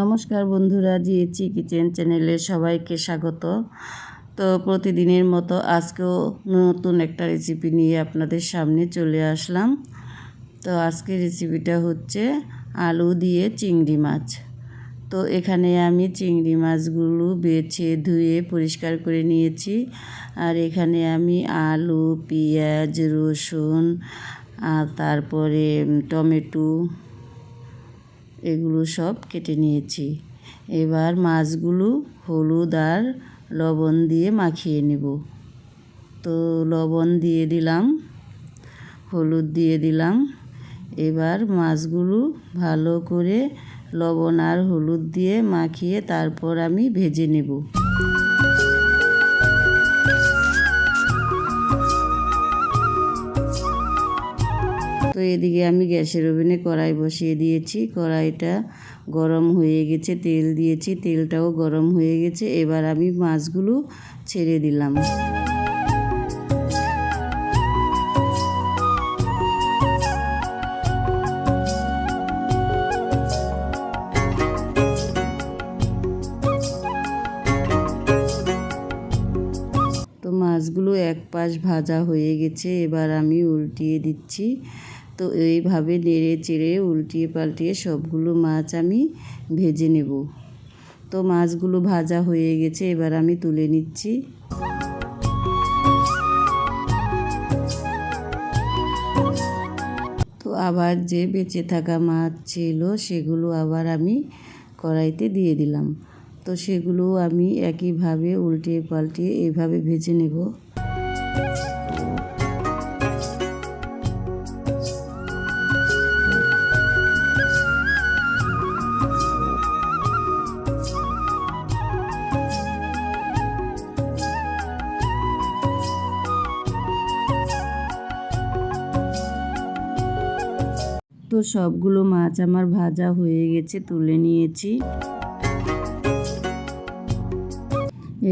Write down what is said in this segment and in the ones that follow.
নমস্কার বন্ধুরা, জিএচি কিচেন চ্যানেলে সবাইকে স্বাগত। তো প্রতিদিনের মতো আজকেও নতুন একটা রেসিপি নিয়ে আপনাদের সামনে চলে আসলাম। তো আজকের রেসিপিটা হচ্ছে আলু দিয়ে চিংড়ি মাছ। তো এখানে আমি চিংড়ি মাছগুলো বেছে ধুয়ে পরিষ্কার করে নিয়েছি। আর এখানে আমি আলু, পেঁয়াজ, রসুন আর তারপরে টমেটো এগুলো সব কেটে নিয়েছি। এবার মাছগুলো হলুদ আর লবণ দিয়ে মাখিয়ে নেব। তো লবণ দিয়ে দিলাম, হলুদ দিয়ে দিলাম। এবার মাছগুলো ভালো করে লবণ আর হলুদ দিয়ে মাখিয়ে তারপর আমি ভেজে নেব। তো এদিকে আমি গ্যাসের ওভেনে কড়াই বসিয়ে দিয়েছি। কড়াইটা গরম হয়ে গেছে, তেল দিয়েছি, তেলটাও গরম হয়ে গেছে। এবার আমি মাছগুলো ছেড়ে দিলাম। তো মাছগুলো এক পাশ ভাজা হয়ে গেছে, এবার আমি উল্টিয়ে দিচ্ছি। তো এইভাবে নেড়ে চেড়ে উল্টিয়ে পাল্টিয়ে সবগুলো মাছ আমি ভেজে নেব। তো মাছগুলো ভাজা হয়ে গেছে, এবার আমি তুলে নিচ্ছি। তো আবার যে বেঁচে থাকা মাছ ছিল সেগুলো আবার আমি কড়াইতে দিয়ে দিলাম। তো সেগুলো আমি একইভাবে উল্টিয়ে পাল্টিয়ে এইভাবে ভেজে নেব। তো সবগুলো মাছ আমার ভাজা হয়ে গেছে, তুলে নিয়েছি।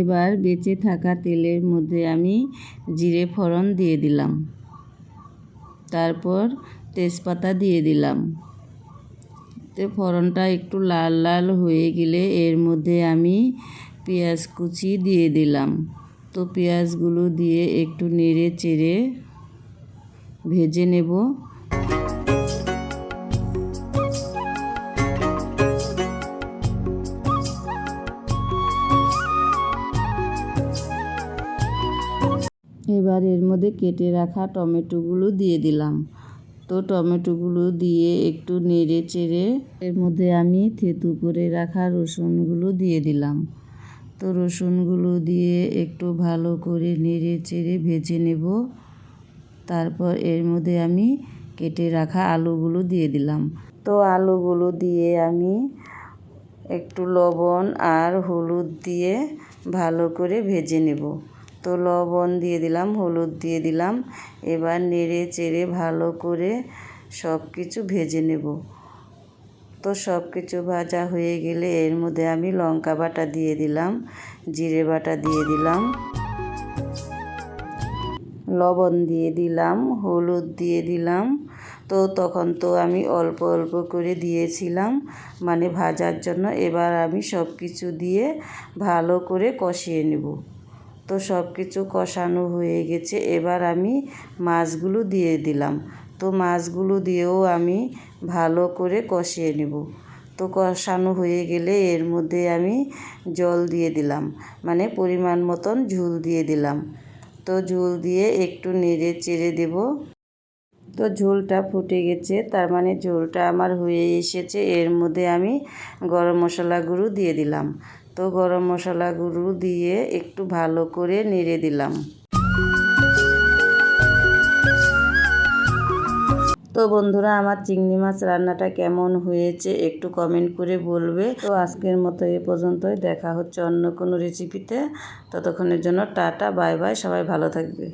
এবার বেঁচে থাকা তেলের মধ্যে আমি জিরে ফোড়ন দিয়ে দিলাম, তারপর তেজপাতা দিয়ে দিলাম। তো ফোড়নটা একটু লাল লাল হয়ে গেলে এর মধ্যে আমি পেঁয়াজ কুচি দিয়ে দিলাম। তো পেঁয়াজগুলো দিয়ে একটু নেড়ে চেড়ে ভেজে নেব। এবার এর মধ্যে কেটে রাখা টমেটোগুলো দিয়ে দিলাম। তো টমেটোগুলো দিয়ে একটু নেড়ে চেড়ে এর মধ্যে আমি থেতু করে রাখা রসুনগুলো দিয়ে দিলাম। তো রসুনগুলো দিয়ে একটু ভালো করে নেড়ে চেড়ে ভেজে নেব। তারপর এর মধ্যে আমি কেটে রাখা আলুগুলো দিয়ে দিলাম। তো আলুগুলো দিয়ে আমি একটু লবণ আর হলুদ দিয়ে ভালো করে ভেজে নেব। তো লবণ দিয়ে দিলাম, হলুদ দিয়ে দিলাম। এবার নেড়ে চেড়ে ভালো করে সব কিছু ভেজে নেব। তো সব কিছু ভাজা হয়ে গেলে এর মধ্যে আমি লঙ্কা বাটা দিয়ে দিলাম, জিরে বাটা দিয়ে দিলাম, লবণ দিয়ে দিলাম, হলুদ দিয়ে দিলাম। তো তখন তো আমি অল্প অল্প করে দিয়েছিলাম, মানে ভাজার জন্য। এবার আমি সব কিছু দিয়ে ভালো করে কষিয়ে নেব। তো সব কিছু কষানো হয়ে গেছে, এবার আমি মাছগুলো দিয়ে দিলাম। তো মাছগুলো দিয়েও আমি ভালো করে কষিয়ে নেব। তো কষানো হয়ে গেলে এর মধ্যে আমি জল দিয়ে দিলাম, মানে পরিমাণ মতন ঝোল দিয়ে দিলাম। তো ঝোল দিয়ে একটু নেড়ে চেড়ে দেব। তো ঝোলটা ফুটে গেছে, তার মানে ঝোলটা আমার হয়ে এসেছে। এর মধ্যে আমি গরম মশলা গুঁড়ো দিয়ে দিলাম। তো গরম মশলা গুঁড়ো দিয়ে একটু ভালো করে নেড়ে দিলাম। তো বন্ধুরা, আমার চিংড়ি মাছ রান্নাটা কেমন হয়েছে একটু কমেন্ট করে বলবে। তো আজকের মতো এ পর্যন্তই, দেখা হচ্ছে অন্য কোনো রেসিপিতে। ততক্ষণের জন্য টাটা, বাই বাই, সবাই ভালো থাকবে।